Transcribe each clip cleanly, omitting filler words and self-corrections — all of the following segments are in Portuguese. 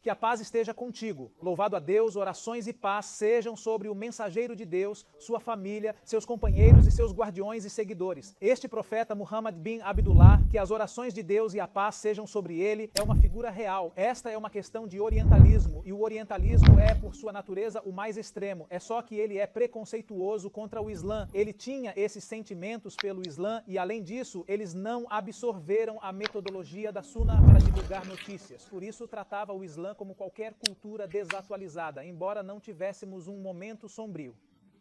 que a paz esteja contigo. Louvado a Deus, orações e paz sejam sobre o mensageiro de Deus, sua família, seus companheiros e seus guardiões e seguidores. Este profeta Muhammad bin Abdullah, que as orações de Deus e a paz sejam sobre ele, é uma figura real. Esta é uma questão de orientalismo, e o orientalismo é, por sua natureza, o mais extremo. É só que ele é preconceituoso contra o Islã. Ele tinha esses sentimentos pelo Islã e, além disso, eles não absorveram a metodologia da Sunna para divulgar notícias. Por isso, tratava o Islã como qualquer cultura desatualizada, embora não tivéssemos um momento sombrio.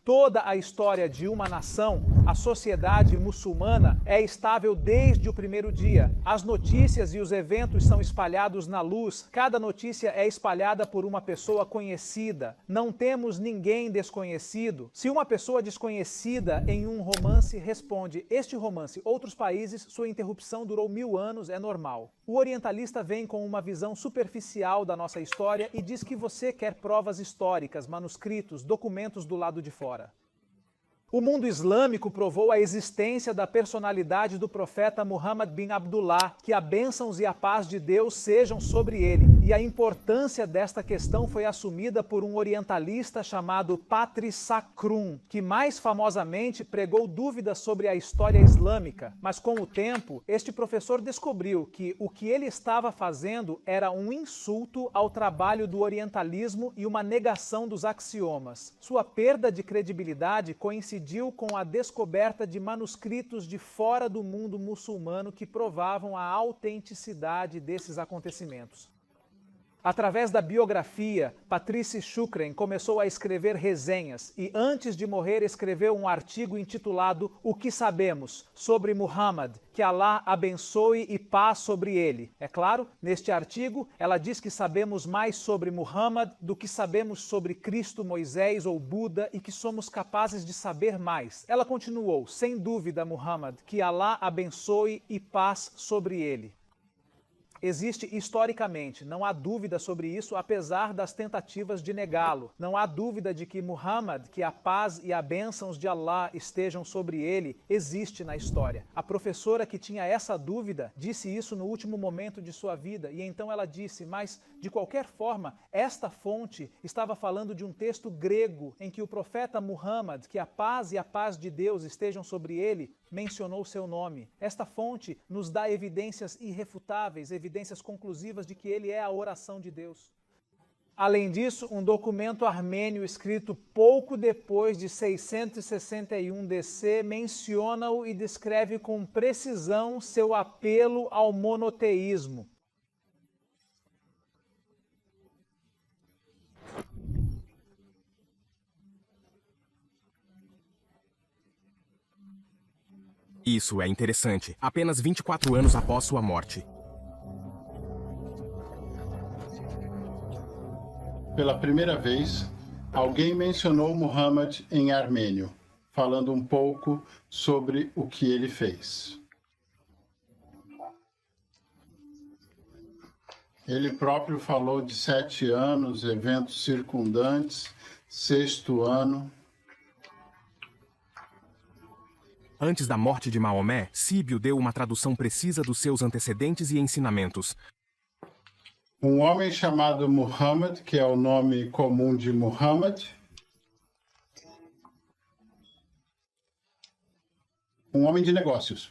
Toda a história de uma nação, a sociedade muçulmana, é estável desde o primeiro dia. As notícias e os eventos são espalhados na luz. Cada notícia é espalhada por uma pessoa conhecida. Não temos ninguém desconhecido. Se uma pessoa desconhecida em um romance responde, este romance, outros países, sua interrupção durou 1000 anos, é normal. O orientalista vem com uma visão superficial da nossa história e diz que você quer provas históricas, manuscritos, documentos do lado de fora. O mundo islâmico provou a existência da personalidade do profeta Muhammad bin Abdullah, que a bênçãos e a paz de Deus sejam sobre ele, e a importância desta questão foi assumida por um orientalista chamado Patri Sakrum, que mais famosamente pregou dúvidas sobre a história islâmica. Mas com o tempo, este professor descobriu que o que ele estava fazendo era um insulto ao trabalho do orientalismo e uma negação dos axiomas. Sua perda de credibilidade coincidiu com a descoberta de manuscritos de fora do mundo muçulmano que provavam a autenticidade desses acontecimentos. Através da biografia, Patrice Shukran começou a escrever resenhas e, antes de morrer, escreveu um artigo intitulado O que Sabemos sobre Muhammad, que Allah abençoe e paz sobre ele. É claro, neste artigo, ela diz que sabemos mais sobre Muhammad do que sabemos sobre Cristo, Moisés ou Buda e que somos capazes de saber mais. Ela continuou, sem dúvida, Muhammad, que Allah abençoe e paz sobre ele. Existe historicamente, não há dúvida sobre isso, apesar das tentativas de negá-lo. Não há dúvida de que Muhammad, que a paz e a bênçãos de Allah estejam sobre ele, existe na história. A professora que tinha essa dúvida disse isso no último momento de sua vida, e então ela disse, mas de qualquer forma, esta fonte estava falando de um texto grego em que o profeta Muhammad, que a paz e a paz de Deus estejam sobre ele, mencionou seu nome. Esta fonte nos dá evidências irrefutáveis, evidências conclusivas de que ele é a oração de Deus. Além disso, um documento armênio escrito pouco depois de 661 DC menciona-o e descreve com precisão seu apelo ao monoteísmo. Isso é interessante. Apenas 24 anos após sua morte. Pela primeira vez, alguém mencionou Muhammad em armênio, falando um pouco sobre o que ele fez. Ele próprio falou de 7 anos, eventos circundantes, 6º ano. Antes da morte de Maomé, Síbio deu uma tradução precisa dos seus antecedentes e ensinamentos. Um homem chamado Muhammad, que é o nome comum de Muhammad. Um homem de negócios.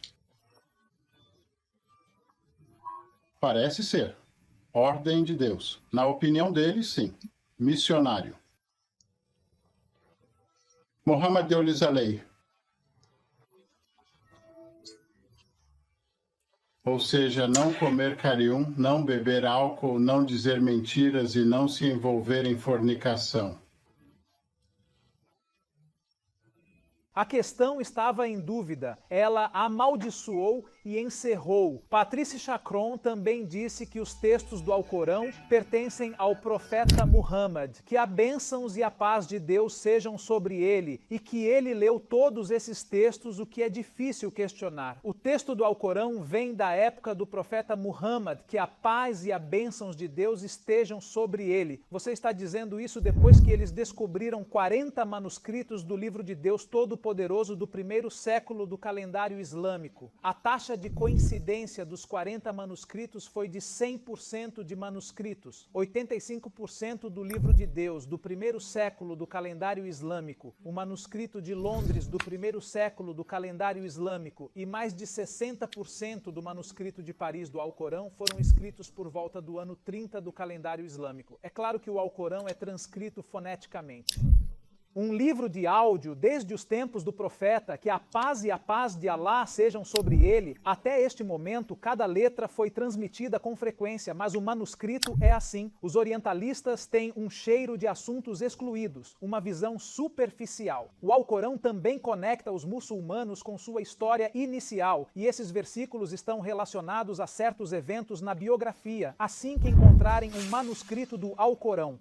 Parece ser. Ordem de Deus. Na opinião dele, sim. Missionário. Muhammad deu-lhes a lei. Ou seja, não comer carium, não beber álcool, não dizer mentiras e não se envolver em fornicação. A questão estava em dúvida. Ela amaldiçoou e encerrou. Patrice Chakron também disse que os textos do Alcorão pertencem ao profeta Muhammad, que a bênçãos e a paz de Deus sejam sobre ele, e que ele leu todos esses textos, o que é difícil questionar. O texto do Alcorão vem da época do profeta Muhammad, que a paz e a bênçãos de Deus estejam sobre ele. Você está dizendo isso depois que eles descobriram 40 manuscritos do livro de Deus Todo-Poderoso do 1º século do calendário islâmico. A taxa taxa de coincidência dos 40 manuscritos foi de 100% de manuscritos. 85% do Livro de Deus, do primeiro século do calendário islâmico, o manuscrito de Londres, do primeiro século do calendário islâmico, e mais de 60% do manuscrito de Paris do Alcorão foram escritos por volta do ano 30 do calendário islâmico. É claro que o Alcorão é transcrito foneticamente. Um livro de áudio, desde os tempos do profeta, que a paz e a paz de Alá sejam sobre ele, até este momento, cada letra foi transmitida com frequência, mas o manuscrito é assim. Os orientalistas têm um cheiro de assuntos excluídos, uma visão superficial. O Alcorão também conecta os muçulmanos com sua história inicial, e esses versículos estão relacionados a certos eventos na biografia, assim que encontrarem um manuscrito do Alcorão.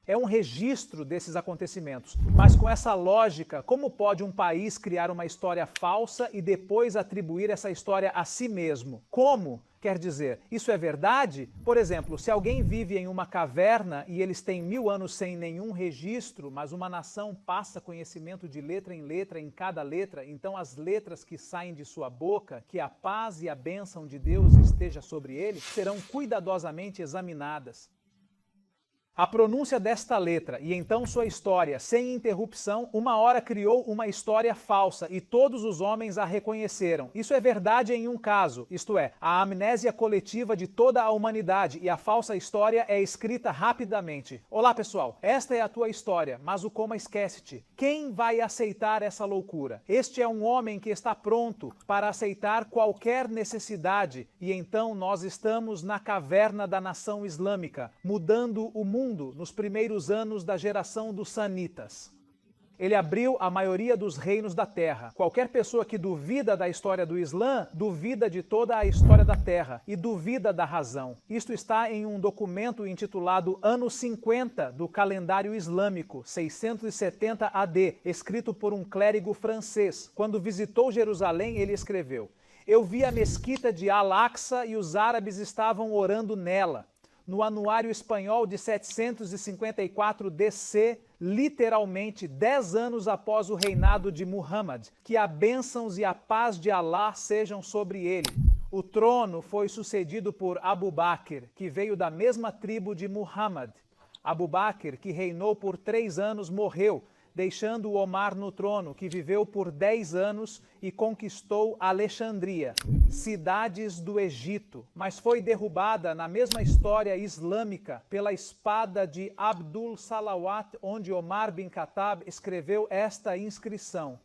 É um registro desses acontecimentos. Mas com essa lógica, como pode um país criar uma história falsa e depois atribuir essa história a si mesmo? Como? Quer dizer, isso é verdade? Por exemplo, se alguém vive em uma caverna e eles têm 1000 anos sem nenhum registro, mas uma nação passa conhecimento de letra em cada letra, então as letras que saem de sua boca, que a paz e a bênção de Deus esteja sobre ele, serão cuidadosamente examinadas. A pronúncia desta letra e então sua história, sem interrupção, uma hora criou uma história falsa e todos os homens a reconheceram. Isso é verdade em um caso, isto é, a amnésia coletiva de toda a humanidade e a falsa história é escrita rapidamente. Olá pessoal, esta é a tua história, mas o coma esquece-te. Quem vai aceitar essa loucura? Este é um homem que está pronto para aceitar qualquer necessidade e então nós estamos na caverna da nação islâmica, mudando o mundo nos primeiros anos da geração dos sanitas. Ele abriu a maioria dos reinos da terra. Qualquer pessoa que duvida da história do Islã, duvida de toda a história da terra e duvida da razão. Isto está em um documento intitulado Ano 50 do calendário islâmico, 670 AD, escrito por um clérigo francês. Quando visitou Jerusalém, ele escreveu: "Eu vi a mesquita de Al-Aqsa e os árabes estavam orando nela. No anuário espanhol de 754 DC, literalmente 10 anos após o reinado de Muhammad, que a bênçãos e a paz de Alá sejam sobre ele. O trono foi sucedido por Abu Bakr, que veio da mesma tribo de Muhammad. Abu Bakr, que reinou por 3 anos, morreu, deixando Omar no trono, que viveu por 10 anos e conquistou Alexandria, cidades do Egito, mas foi derrubada na mesma história islâmica pela espada de Abdul Salawat, onde Omar bin Khattab escreveu esta inscrição.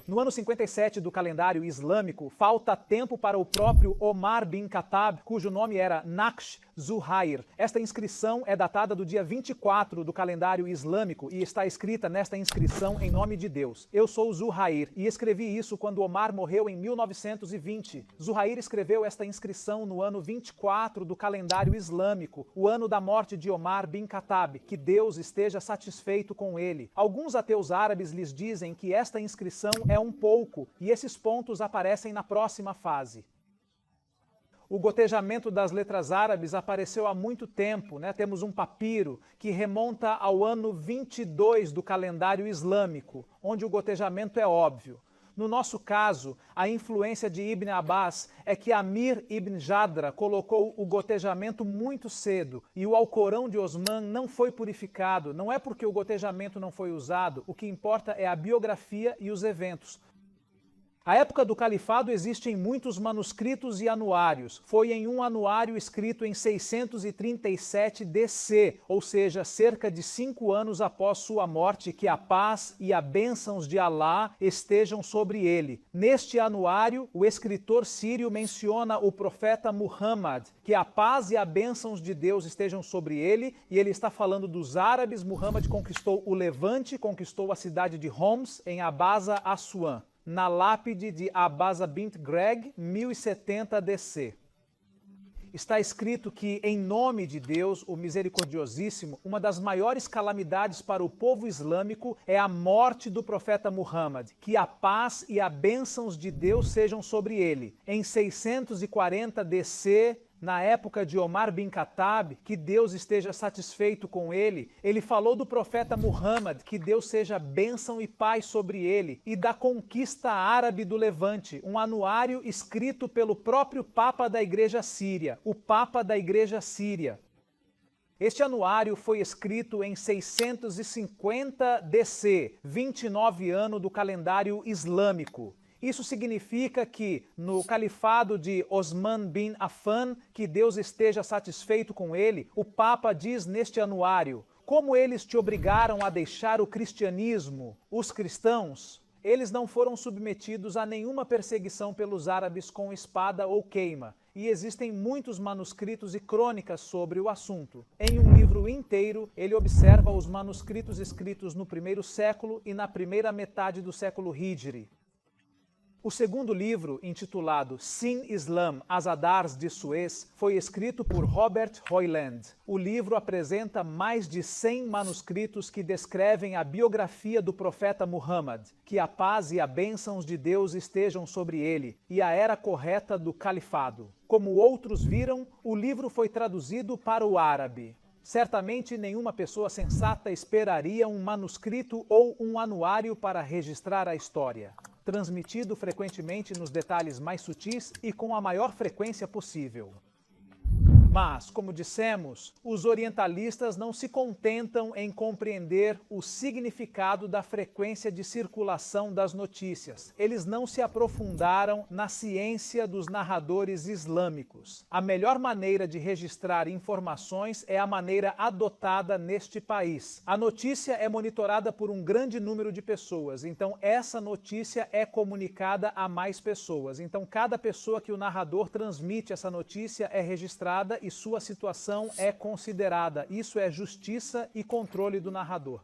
No ano 57 do calendário islâmico, falta tempo para o próprio Omar bin Khattab, cujo nome era Naqsh Zuhair. Esta inscrição é datada do dia 24 do calendário islâmico e está escrita nesta inscrição em nome de Deus. Eu sou Zuhair e escrevi isso quando Omar morreu em 1920. Zuhair escreveu esta inscrição no ano 24 do calendário islâmico, o ano da morte de Omar bin Khattab. Que Deus esteja satisfeito com ele. Alguns ateus árabes lhes dizem que esta inscrição é um pouco, e esses pontos aparecem na próxima fase. O gotejamento das letras árabes apareceu há muito tempo, né? Temos um papiro que remonta ao ano 22 do calendário islâmico, onde o gotejamento é óbvio. No nosso caso, a influência de Ibn Abbas é que Amir ibn Jadra colocou o gotejamento muito cedo e o Alcorão de Osman não foi purificado. Não é porque o gotejamento não foi usado, o que importa é a biografia e os eventos. A época do califado existem muitos manuscritos e anuários. Foi em um anuário escrito em 637 DC, ou seja, cerca de 5 anos após sua morte, que a paz e a bênçãos de Alá estejam sobre ele. Neste anuário, o escritor sírio menciona o profeta Muhammad, que a paz e a bênçãos de Deus estejam sobre ele, e ele está falando dos árabes. Muhammad conquistou o Levante, conquistou a cidade de Homs, em Abasa Aswan, na lápide de Abasa bint Greg, 1070 DC. Está escrito que, em nome de Deus, o Misericordiosíssimo, uma das maiores calamidades para o povo islâmico é a morte do profeta Muhammad, que a paz e a bênçãos de Deus sejam sobre ele. Em 640 DC, na época de Omar bin Khattab, que Deus esteja satisfeito com ele. Ele falou do profeta Muhammad, que Deus seja bênção e paz sobre ele, e da conquista árabe do Levante, um anuário escrito pelo próprio Papa da Igreja Síria, o Papa da Igreja Síria. Este anuário foi escrito em 650 DC, 29 ano do calendário islâmico. Isso significa que, no califado de Osman bin Affan, que Deus esteja satisfeito com ele, o Papa diz neste anuário: como eles te obrigaram a deixar o cristianismo, os cristãos, eles não foram submetidos a nenhuma perseguição pelos árabes com espada ou queima, e existem muitos manuscritos e crônicas sobre o assunto. Em um livro inteiro, ele observa os manuscritos escritos no primeiro século e na primeira metade do século Hijri. O segundo livro, intitulado Sin Islam, Azadars de Suez, foi escrito por Robert Hoyland. O livro apresenta mais de 100 manuscritos que descrevem a biografia do profeta Muhammad, que a paz e a bênçãos de Deus estejam sobre ele, e a era correta do califado. Como outros viram, o livro foi traduzido para o árabe. Certamente nenhuma pessoa sensata esperaria um manuscrito ou um anuário para registrar a história, transmitido frequentemente nos detalhes mais sutis e com a maior frequência possível. Mas, como dissemos, os orientalistas não se contentam em compreender o significado da frequência de circulação das notícias. Eles não se aprofundaram na ciência dos narradores islâmicos. A melhor maneira de registrar informações é a maneira adotada neste país. A notícia é monitorada por um grande número de pessoas, então essa notícia é comunicada a mais pessoas. Então cada pessoa que o narrador transmite essa notícia é registrada e sua situação é considerada. Isso é justiça e controle do narrador.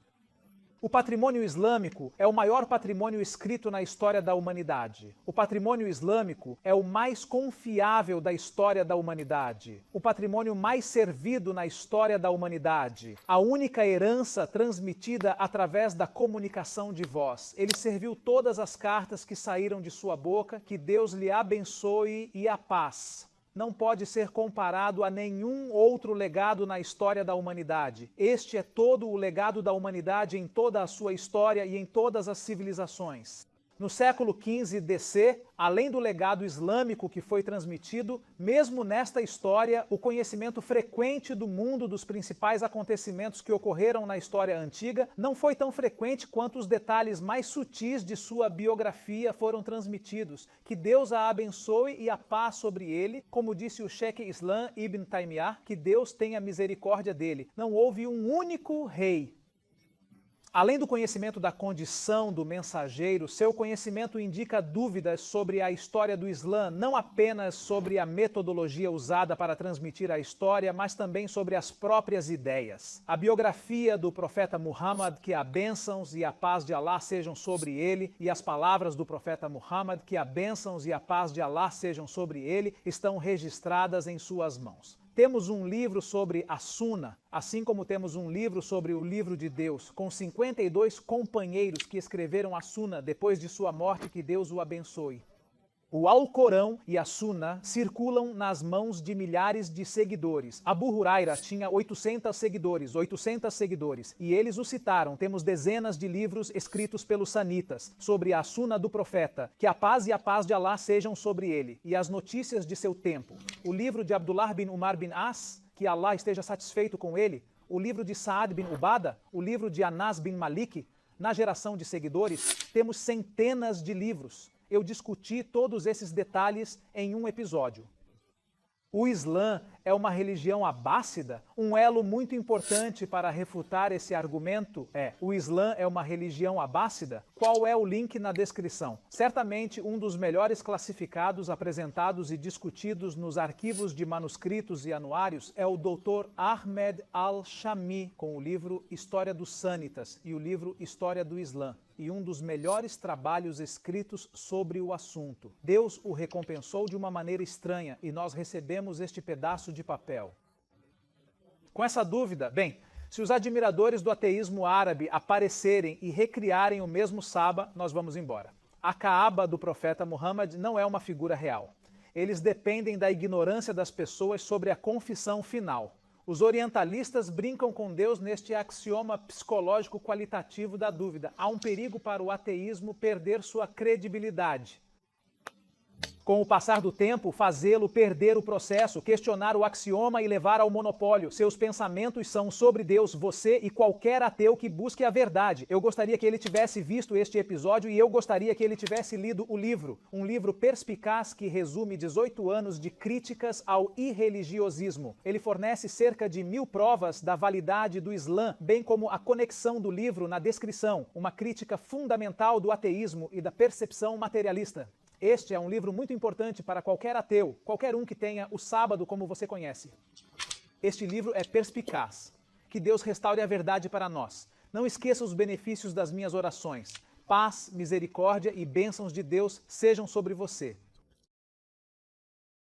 O patrimônio islâmico é o maior patrimônio escrito na história da humanidade. O patrimônio islâmico é o mais confiável da história da humanidade. O patrimônio mais servido na história da humanidade. A única herança transmitida através da comunicação de voz. Ele serviu todas as cartas que saíram de sua boca. Que Deus lhe abençoe e a paz. Não pode ser comparado a nenhum outro legado na história da humanidade. Este é todo o legado da humanidade em toda a sua história e em todas as civilizações. No século XV DC, além do legado islâmico que foi transmitido, mesmo nesta história, o conhecimento frequente do mundo dos principais acontecimentos que ocorreram na história antiga não foi tão frequente quanto os detalhes mais sutis de sua biografia foram transmitidos. Que Deus a abençoe e a paz sobre ele, como disse o Sheikh Islam Ibn Taymiyyah, que Deus tenha misericórdia dele. Não houve um único rei. Além do conhecimento da condição do mensageiro, seu conhecimento indica dúvidas sobre a história do Islã, não apenas sobre a metodologia usada para transmitir a história, mas também sobre as próprias ideias. A biografia do profeta Muhammad, que a bênçãos e a paz de Allah sejam sobre ele, e as palavras do profeta Muhammad, que a bênçãos e a paz de Allah sejam sobre ele, estão registradas em suas mãos. Temos um livro sobre a Sunna, assim como temos um livro sobre o livro de Deus, com 52 companheiros que escreveram a Sunna depois de sua morte, que Deus o abençoe. O Alcorão e a Sunna circulam nas mãos de milhares de seguidores. Abu Huraira tinha 800 seguidores, e eles o citaram. Temos dezenas de livros escritos pelos sanitas sobre a Sunna do profeta, que a paz e a paz de Allah sejam sobre ele, e as notícias de seu tempo. O livro de Abdullah bin Umar bin As, que Allah esteja satisfeito com ele. O livro de Saad bin Ubada, o livro de Anas bin Malik. Na geração de seguidores, temos centenas de livros. Eu discuti todos esses detalhes em um episódio. O Islã é uma religião abássida? Um elo muito importante para refutar esse argumento é: o Islã é uma religião abássida? Qual é o link na descrição? Certamente um dos melhores classificados, apresentados e discutidos nos arquivos de manuscritos e anuários é o Dr. Ahmed Al-Shami, com o livro História dos Sânitas e o livro História do Islã, e um dos melhores trabalhos escritos sobre o assunto. Deus o recompensou de uma maneira estranha e nós recebemos este pedaço de papel. Com essa dúvida, bem, se os admiradores do ateísmo árabe aparecerem e recriarem o mesmo Saba, nós vamos embora. A Kaaba do profeta Muhammad não é uma figura real. Eles dependem da ignorância das pessoas sobre a confissão final. Os orientalistas brincam com Deus neste axioma psicológico qualitativo da dúvida. Há um perigo para o ateísmo perder sua credibilidade. Com o passar do tempo, fazê-lo perder o processo, questionar o axioma e levar ao monopólio. Seus pensamentos são sobre Deus, você e qualquer ateu que busque a verdade. Eu gostaria que ele tivesse visto este episódio e eu gostaria que ele tivesse lido o livro. Um livro perspicaz que resume 18 anos de críticas ao irreligiosismo. Ele fornece cerca de 1000 provas da validade do Islã, bem como a conexão do livro na descrição, uma crítica fundamental do ateísmo e da percepção materialista. Este é um livro muito importante para qualquer ateu, qualquer um que tenha o sábado como você conhece. Este livro é perspicaz. Que Deus restaure a verdade para nós. Não esqueça os benefícios das minhas orações. Paz, misericórdia e bênçãos de Deus sejam sobre você.